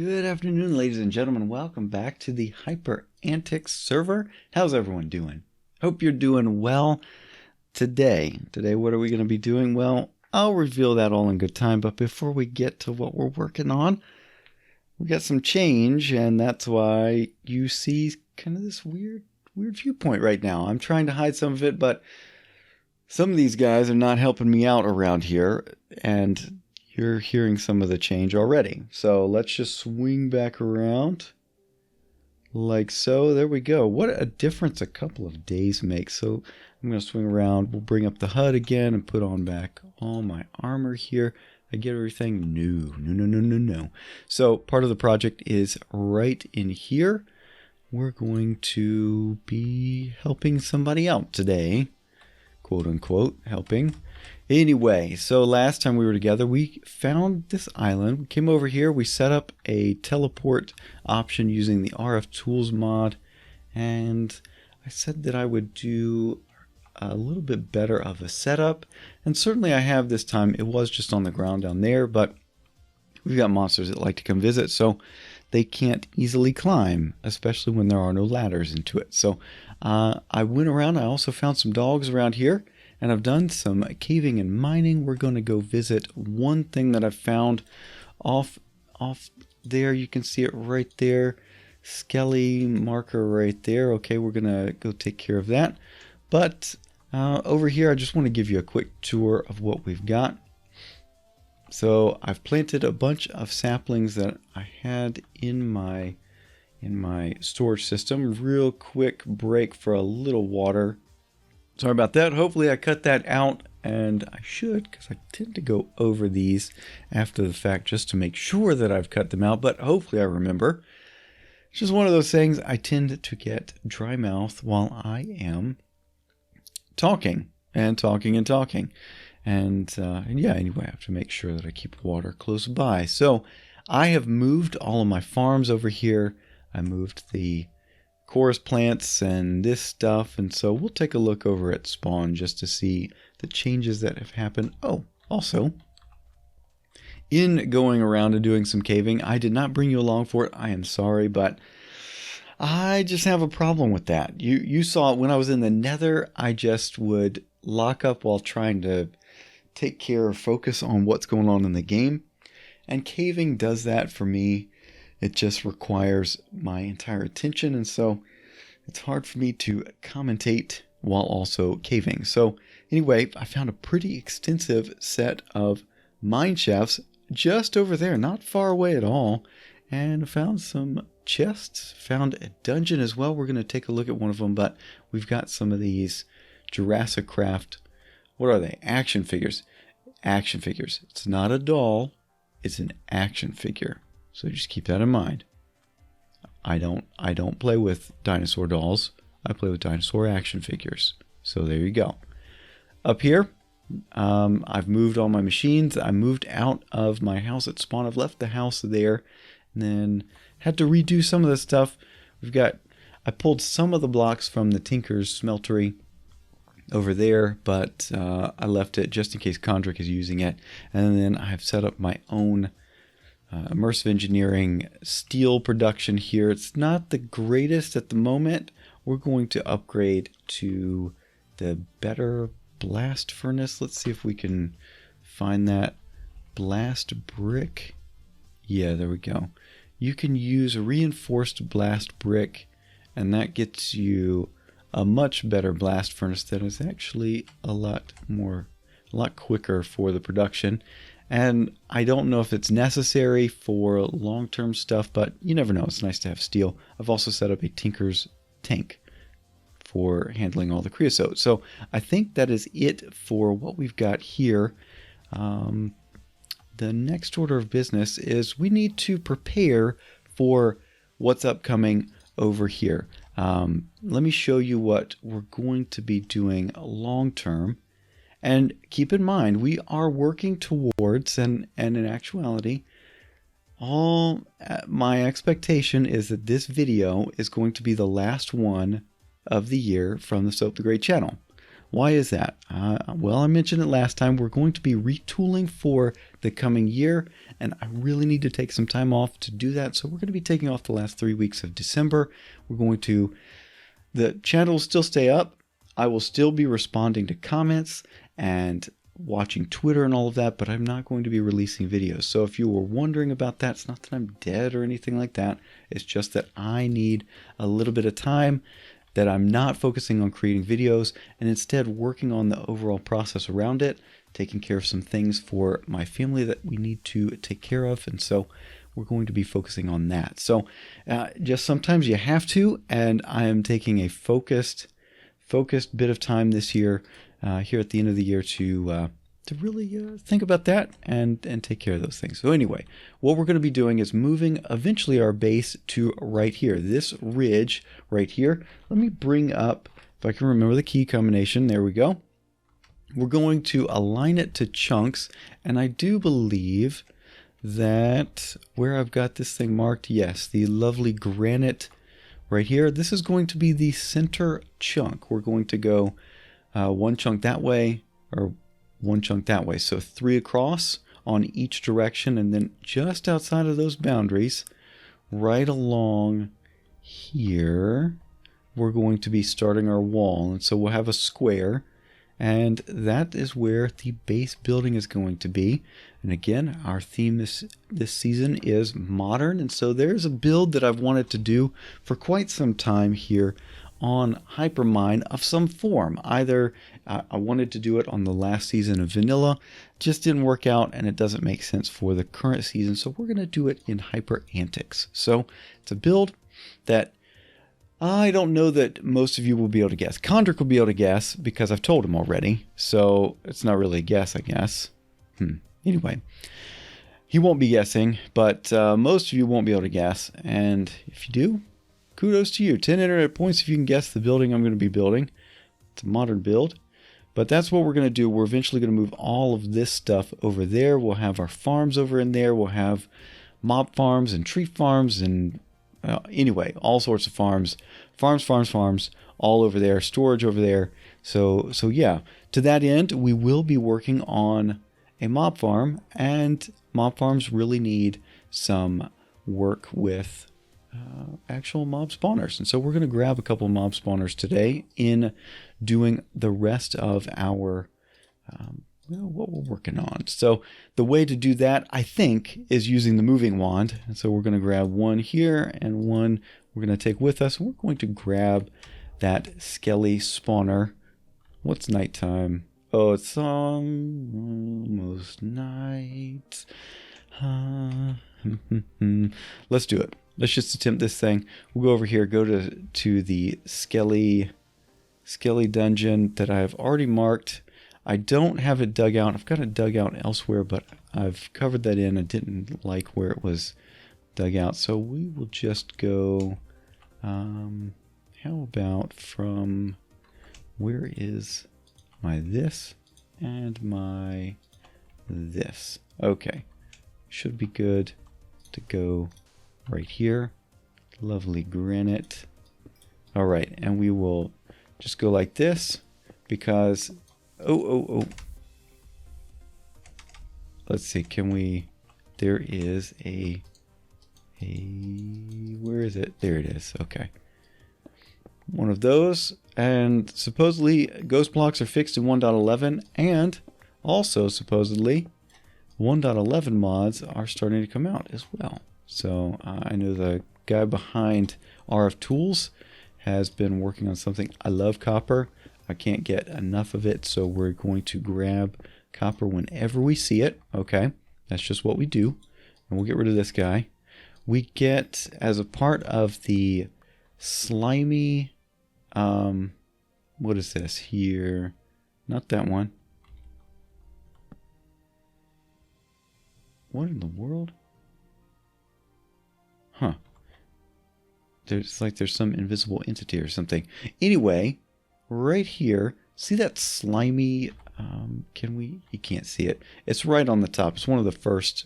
Good afternoon, ladies and gentlemen. Welcome back to the HyperAntix server. How's everyone doing? Hope you're doing well. Today, what are we going to be doing? Well, I'll reveal that all in good time, but before we get to what we're working on, we got some change, and that's why you see kind of this weird viewpoint right now. I'm trying to hide some of it, but some of these guys are not helping me out around here, and you're hearing some of the change already. So let's just swing back around like so. There we go. What a difference a couple of days makes. So I'm going to swing around. We'll bring up the HUD again and put on back all my armor here. I get everything no. So part of the project is right in here. We're going to be helping somebody out today. Quote unquote helping. Anyway, so last time we were together, we found this island. We came over here, we set up a teleport option using the RF Tools mod, and I said that I would do a little bit better of a setup, and certainly I have this time. It was just on the ground down there, but we've got monsters that like to come visit, so they can't easily climb, especially when there are no ladders into it. So I went around. I also found some dogs around here, and I've done some caving and mining. We're going to go visit one thing that I've found off there. You can see it right there. Skelly marker right there. Okay, we're going to go take care of that. But over here, I just want to give you a quick tour of what we've got. So I've planted a bunch of saplings that I had in my storage system. Real quick break for a little water. Sorry about that. Hopefully I cut that out, and I should, because I tend to go over these after the fact just to make sure that I've cut them out, but hopefully I remember. It's just one of those things. I tend to get dry mouth while I am talking. And yeah, anyway, I have to make sure that I keep water close by. So I have moved all of my farms over here. I moved the chorus plants and this stuff, and so we'll take a look over at spawn just to see the changes that have happened. Oh, also, in going around and doing some caving, I did not bring you along for it. I am sorry, but I just have a problem with that. You saw it when I was in the Nether. I just would lock up while trying to take care or focus on what's going on in the game, and caving does that for me. It just requires my entire attention, and so it's hard for me to commentate while also caving. So anyway, I found a pretty extensive set of mine shafts just over there, not far away at all, and found some chests, found a dungeon as well. We're going to take a look at one of them, but we've got some of these Jurassic Craft, what are they? Action figures. Action figures. It's not a doll, it's an action figure. So just keep that in mind. I don't play with dinosaur dolls. I play with dinosaur action figures. So there you go. Up here, I've moved all my machines. I moved out of my house at spawn. I've left the house there, and then had to redo some of the stuff. I pulled some of the blocks from the Tinker's smeltery over there, but I left it just in case Condrick is using it. And then I've set up my own immersive engineering steel production here. It's not the greatest at the moment. We're going to upgrade to the better blast furnace. Let's see if we can find that blast brick. Yeah, there we go. You can use reinforced blast brick, and that gets you a much better blast furnace that is actually a lot quicker for the production. And I don't know if it's necessary for long-term stuff, but you never know. It's nice to have steel. I've also set up a Tinker's tank for handling all the creosote. So I think that is it for what we've got here. The next order of business is we need to prepare for what's upcoming over here. Let me show you what we're going to be doing long-term. And keep in mind, we are working towards, and in actuality, my expectation is that this video is going to be the last one of the year from the Soap the Great channel. Why is that? Well, I mentioned it last time. We're going to be retooling for the coming year, and I really need to take some time off to do that. So we're going to be taking off the last 3 weeks of December. The channel will still stay up. I will still be responding to comments and watching Twitter and all of that, but I'm not going to be releasing videos. So if you were wondering about that, it's not that I'm dead or anything like that. It's just that I need a little bit of time, that I'm not focusing on creating videos and instead working on the overall process around it, taking care of some things for my family that we need to take care of. And so we're going to be focusing on that. So just sometimes you have to, and I am taking a focused bit of time this year, here at the end of the year, to really think about that and take care of those things. So anyway, what we're going to be doing is moving eventually our base to right here, this ridge right here. Let me bring up, if I can remember the key combination, there we go. We're going to align it to chunks, and I do believe that where I've got this thing marked, yes, the lovely granite right here, this is going to be the center chunk. We're going to go one chunk that way, or one chunk that way. So 3 across on each direction, and then just outside of those boundaries, right along here, we're going to be starting our wall. And so we'll have a square, and that is where the base building is going to be. And again, our theme this season is modern, and so there's a build that I've wanted to do for quite some time here on Hypermine of some form. Either I wanted to do it on the last season of Vanilla, just didn't work out, and it doesn't make sense for the current season, so we're going to do it in HyperAntix. So it's a build that I don't know that most of you will be able to guess. Condrick will be able to guess because I've told him already, so it's not really a guess, I guess. Anyway, he won't be guessing, but most of you won't be able to guess, and if you do, kudos to you. 10 internet points if you can guess the building I'm going to be building. It's a modern build, but that's what we're going to do. We're eventually going to move all of this stuff over there. We'll have our farms over in there. We'll have mob farms and tree farms and anyway, all sorts of farms, all over there, storage over there. So yeah, to that end, we will be working on a mob farm, and mob farms really need some work with actual mob spawners. And so we're going to grab a couple of mob spawners today in doing the rest of our what we're working on. So the way to do that, I think, is using the moving wand. And so we're going to grab one here and one we're going to take with us. We're going to grab that skelly spawner. What's nighttime? Oh, it's almost night. Let's do it. Let's just attempt this thing. We'll go over here, go to the skelly dungeon that I've already marked. I don't have it dug out. I've got it dug out elsewhere, but I've covered that in. I didn't like where it was dug out. So we will just go, how about from, where is my this and my this? Okay, should be good to go right here. Lovely granite. All right, and we will just go like this because let's see, can we, there is a where is it? There it is. Okay, one of those, and supposedly ghost blocks are fixed in 1.11, and also supposedly 1.11 mods are starting to come out as well. So I know the guy behind RF Tools has been working on something. I love copper. I can't get enough of it, so we're going to grab copper whenever we see it. Okay, that's just what we do. And we'll get rid of this guy. We get, as a part of the slimy, what is this here? Not that one. What in the world? Huh. There's like there's some invisible entity or something. Anyway, right here, see that slimy, can we, you can't see it. It's right on the top. It's one of the first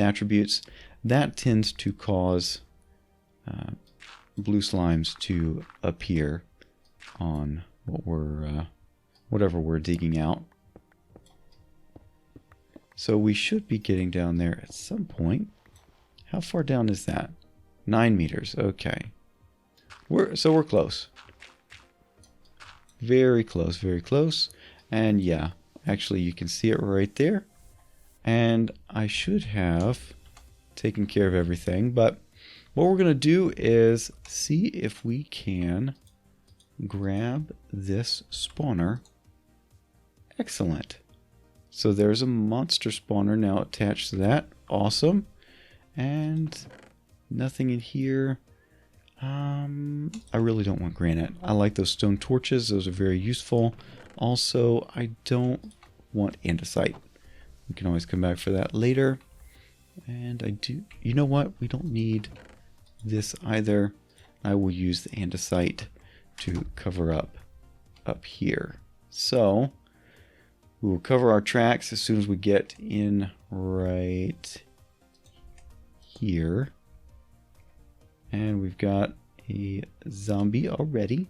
attributes. That tends to cause blue slimes to appear on what we're whatever we're digging out. So we should be getting down there at some point. How far down is that? 9 meters. Okay. We're close. Very close, very close. And yeah, actually you can see it right there. And I should have taken care of everything, but what we're going to do is see if we can grab this spawner. Excellent. So there's a monster spawner now attached to that. Awesome. And nothing in here. I really don't want granite. I like those stone torches. Those are very useful. Also, I don't want andesite. We can always come back for that later. And I do... You know what? We don't need this either. I will use the andesite to cover up here. So we will cover our tracks as soon as we get in right here. And we've got a zombie already.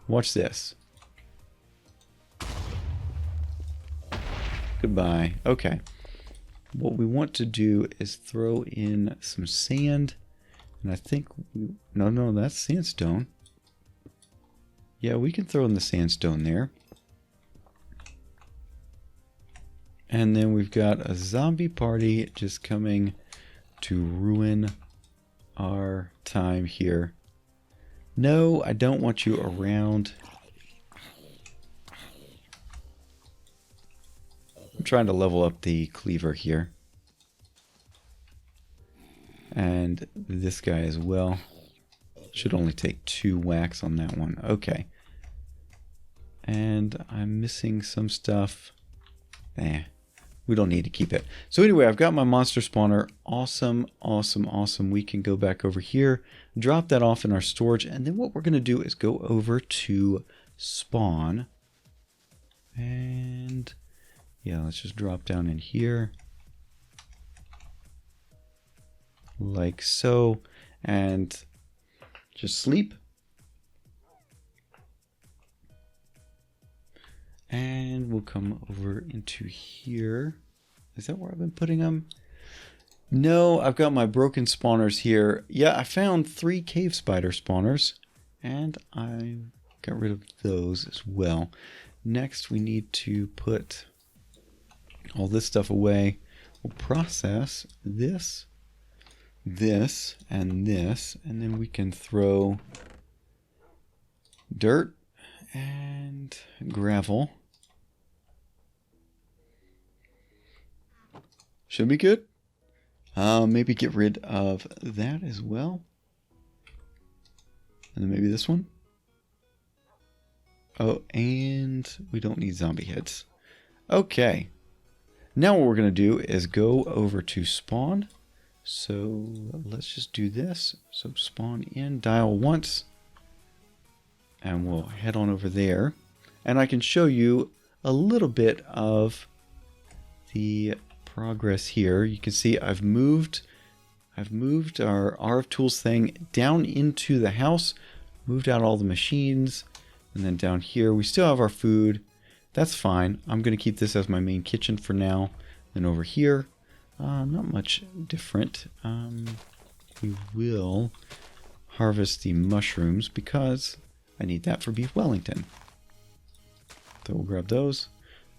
Watch this. Goodbye. Okay. What we want to do is throw in some sand. And I think... No, that's sandstone. Yeah, we can throw in the sandstone there. And then we've got a zombie party just coming to ruin our time here. No, I don't want you around. I'm trying to level up the cleaver here. And this guy as well. Should only take 2 whacks on that one. Okay. And I'm missing some stuff. We don't need to keep it. So anyway, I've got my monster spawner. Awesome, awesome, awesome. We can go back over here, drop that off in our storage, and then what we're going to do is go over to spawn. And yeah, let's just drop down in here. Like so. And just sleep. And we'll come over into here. Is that where I've been putting them? No, I've got my broken spawners here. Yeah, I found 3 cave spider spawners. And I got rid of those as well. Next, we need to put all this stuff away. We'll process this, this, and this. And then we can throw dirt and gravel. Should be good. Maybe get rid of that as well. And then maybe this one. Oh, and we don't need zombie heads. Okay. Now what we're going to do is go over to spawn. So let's just do this. So spawn in, dial once. And we'll head on over there. And I can show you a little bit of the progress here. You can see I've moved our RF Tools thing down into the house, moved out all the machines, and then down here we still have our food. That's fine. I'm going to keep this as my main kitchen for now. Then over here, not much different. We will harvest the mushrooms because I need that for beef Wellington. So we'll grab those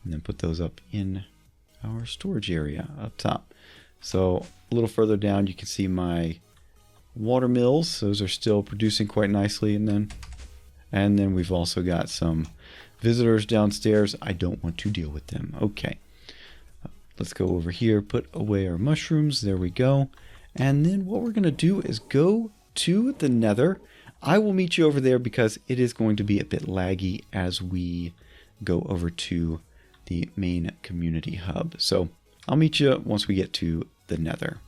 and then put those up in our storage area up top. So a little further down you can see my water mills. Those are still producing quite nicely. And then we've also got some visitors downstairs. I don't want to deal with them. Okay. Let's go over here, put away our mushrooms. There we go. And then what we're going to do is go to the Nether. I will meet you over there because it is going to be a bit laggy as we go over to the main community hub. So I'll meet you once we get to the Nether.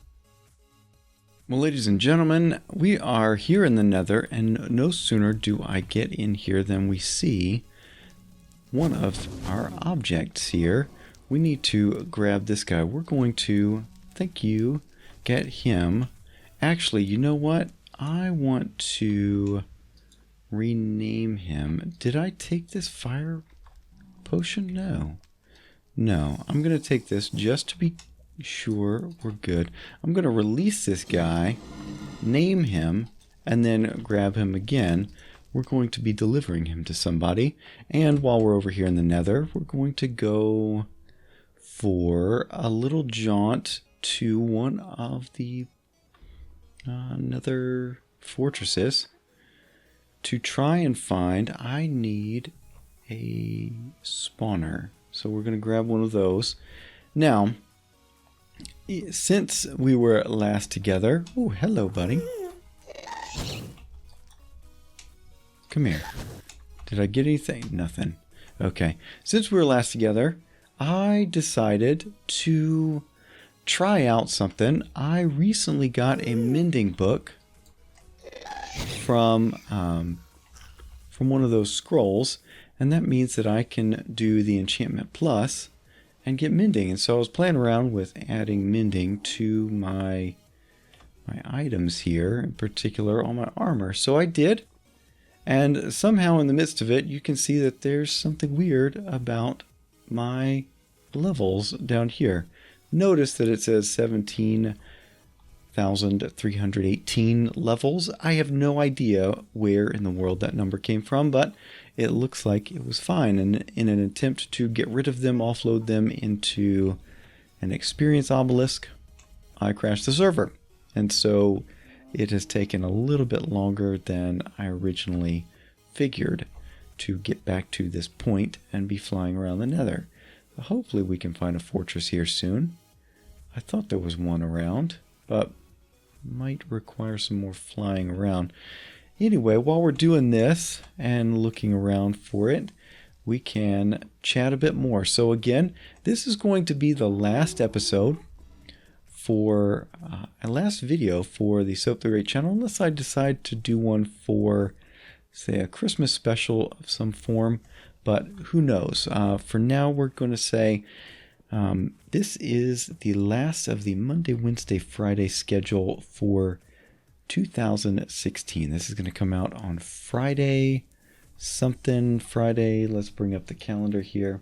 Well, ladies and gentlemen, we are here in the Nether, and no sooner do I get in here than we see one of our objects here. We need to grab this guy. We're going to, thank you, get him. Actually, you know what? I want to rename him. Did I take this fire potion? No. No, I'm going to take this just to be sure we're good. I'm going to release this guy, name him, and then grab him again. We're going to be delivering him to somebody. And while we're over here in the Nether, we're going to go for a little jaunt to one of the Nether fortresses to try and find, I need a spawner. So we're going to grab one of those. Now, since we were last together... Oh, hello, buddy. Come here. Did I get anything? Nothing. Okay. Since we were last together, I decided to try out something. I recently got a mending book from one of those scrolls, and that means that I can do the enchantment plus and get mending. And so I was playing around with adding mending to my items here, in particular on my armor. So I did, and somehow in the midst of it, you can see that there's something weird about my levels down here. Notice that it says 17,318 levels. I have no idea where in the world that number came from, but it looks like it was fine. And in an attempt to get rid of them, offload them into an experience obelisk, I crashed the server. And so it has taken a little bit longer than I originally figured to get back to this point and be flying around the Nether. But hopefully we can find a fortress here soon. I thought there was one around, but might require some more flying around. Anyway, while we're doing this and looking around for it, we can chat a bit more. So again, this is going to be the last episode for a last video for the Soap the Great channel, unless I decide to do one for, say, a Christmas special of some form, but who knows. For now, we're going to say this is the last of the Monday, Wednesday, Friday schedule for 2016. This is going to come out on Friday, let's bring up the calendar here.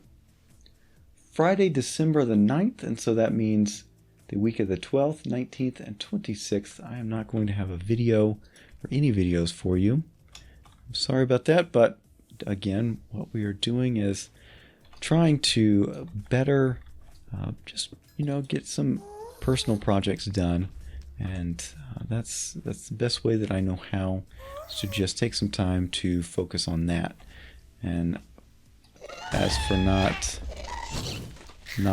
Friday, December the 9th, and so that means the week of the 12th, 19th, and 26th, I am not going to have a video or any videos for you. I'm sorry about that, but again, what we are doing is trying to better just, get some personal projects done. And that's the best way that I know how, is to just take some time to focus on that. And as for not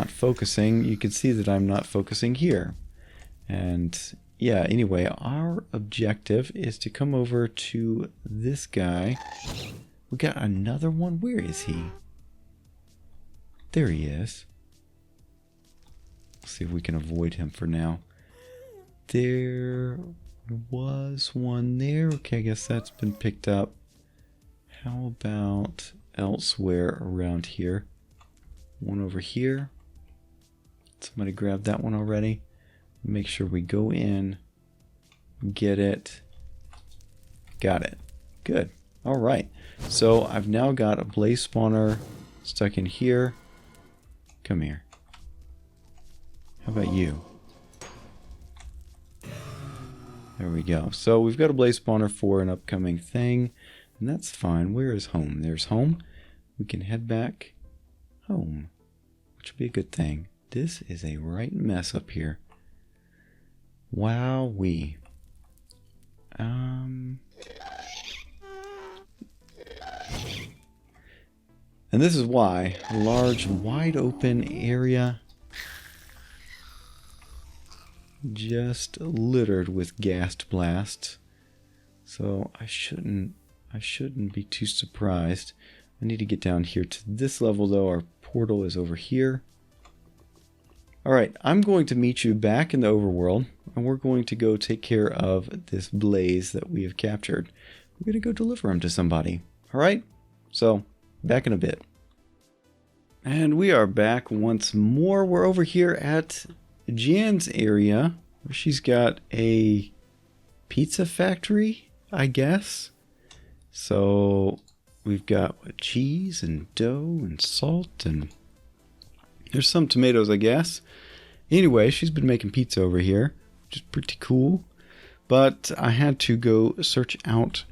focusing, you can see that I'm not focusing here. And yeah, anyway, our objective is to come over to this guy. We got another one. Where is he? There he is. Let's see if we can avoid him for now. There was one there. Okay, I guess that's been picked up. How about elsewhere around here? One over here. Somebody grabbed that one already. Make sure we go in, get it. Got it. Good. All right. So I've now got a blaze spawner stuck in here. Come here. How about you? There we go. So we've got a blaze spawner for an upcoming thing, and that's fine. Where is home? There's home. We can head back home, which would be a good thing. This is a right mess up here. Wowee. And this is why a large, wide open area just littered with ghast blasts. So I shouldn't be too surprised. I need to get down here to this level though. Our portal is over here. Alright, I'm going to meet you back in the overworld, and we're going to go take care of this blaze that we have captured. We're going to go deliver him to somebody. Alright? So, back in a bit. And we are back once more. We're over here at Jan's area, where she's got a pizza factory, I guess. So we've got what, cheese and dough and salt, and there's some tomatoes, I guess. Anyway, she's been making pizza over here, which is pretty cool. But I had to go search out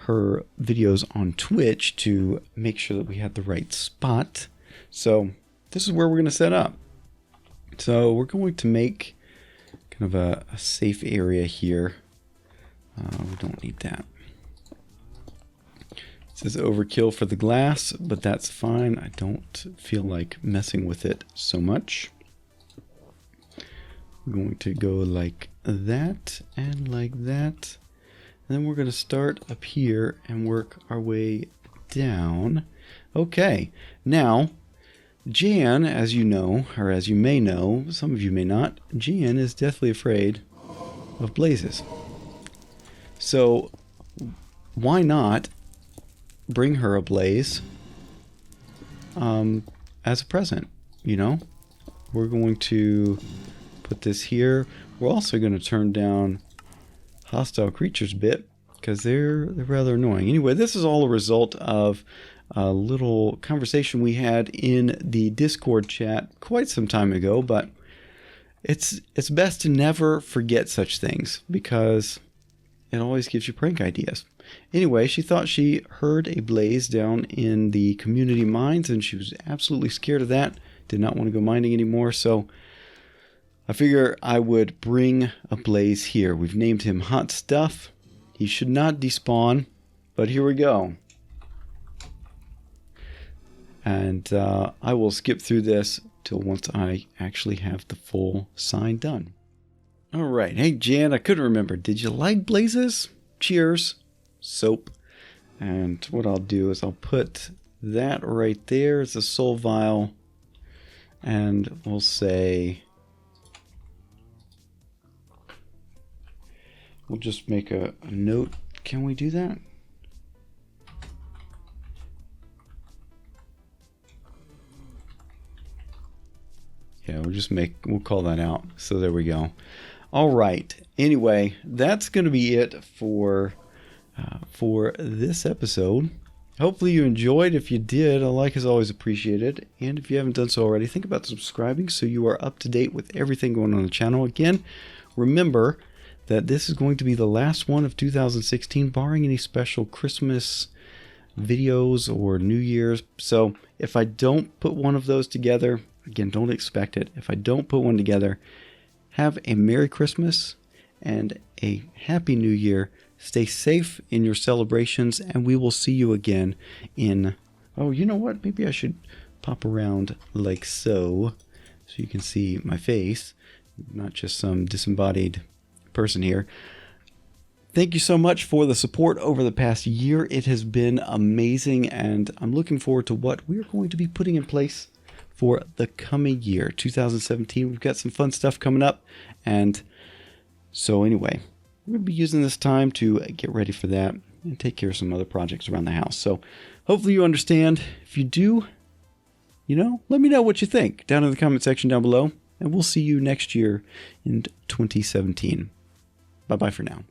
her videos on Twitch to make sure that we had the right spot. So this is where we're going to set up. So we're going to make kind of a safe area here. We don't need that. It says overkill for the glass, but that's fine. I don't feel like messing with it so much. We're going to go like that and like that. And then we're going to start up here and work our way down. Okay, now Jan, as you know, or as you may know, some of you may not, Jan is deathly afraid of blazes. So why not bring her a blaze as a present, you know? We're going to put this here. We're also going to turn down hostile creatures a bit because they're rather annoying. Anyway, this is all a result of a little conversation we had in the Discord chat quite some time ago, but it's best to never forget such things because it always gives you prank ideas. Anyway, she thought she heard a blaze down in the community mines and she was absolutely scared of that. Did not want to go mining anymore, so I figure I would bring a blaze here. We've named him Hot Stuff. He should not despawn, but here we go. And I will skip through this till once I actually have the full sign done. All right. Hey, Jan, I couldn't remember. Did you like blazes? Cheers. Soap. And what I'll do is I'll put that right there as a soul vial. And we'll say... We'll just make a note. Can we do that? Yeah, we'll call that out. So there we go. All right. Anyway, that's going to be it for this episode. Hopefully you enjoyed. If you did, a like is always appreciated. And if you haven't done so already, think about subscribing so you are up to date with everything going on the channel. Again, remember that this is going to be the last one of 2016, barring any special Christmas videos or New Year's. So if I don't put one of those together, again, don't expect it. If I don't put one together, have a Merry Christmas and a Happy New Year. Stay safe in your celebrations, and we will see you again in... Oh, you know what? Maybe I should pop around like so you can see my face, not just some disembodied person here. Thank you so much for the support over the past year. It has been amazing, and I'm looking forward to what we're going to be putting in place for the coming year, 2017. We've got some fun stuff coming up, and so anyway, we're going to be using this time to get ready for that and take care of some other projects around the house. So hopefully you understand. If you do, let me know what you think down in the comment section down below, and we'll see you next year in 2017. Bye-bye for now.